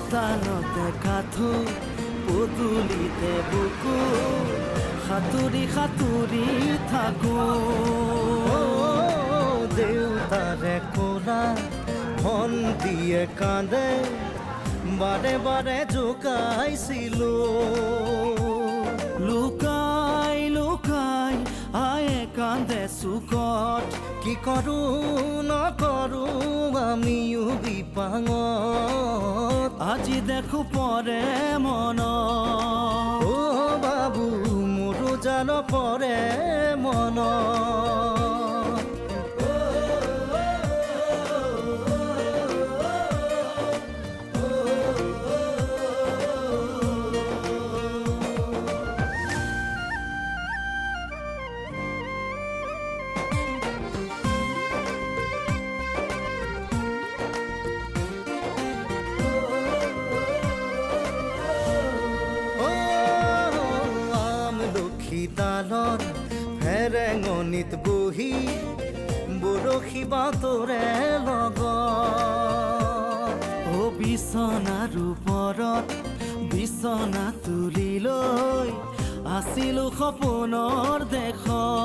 উদ্যানতে কাঠো পদূলিতে বুকু সাঁতুৰি সাঁতুৰি থাকো দেউতাৰে ক'লা ভণ্টিয়ে কান্দে বাৰে বাৰে জোকাইছিলো লুকাই লুকাই আয়ে কান্দে চুকত কি কৰো নকৰো আমিও বিপাঙত আজি দেখো পৰে মন বাবু মোৰো জান পৰে মন তালত ফেৰেঙনিত বহি বৰশী বাতৰে লগত বিচনাৰ ওপৰত বিচনা তুলি লৈ আছিলো সপোনৰ দেশত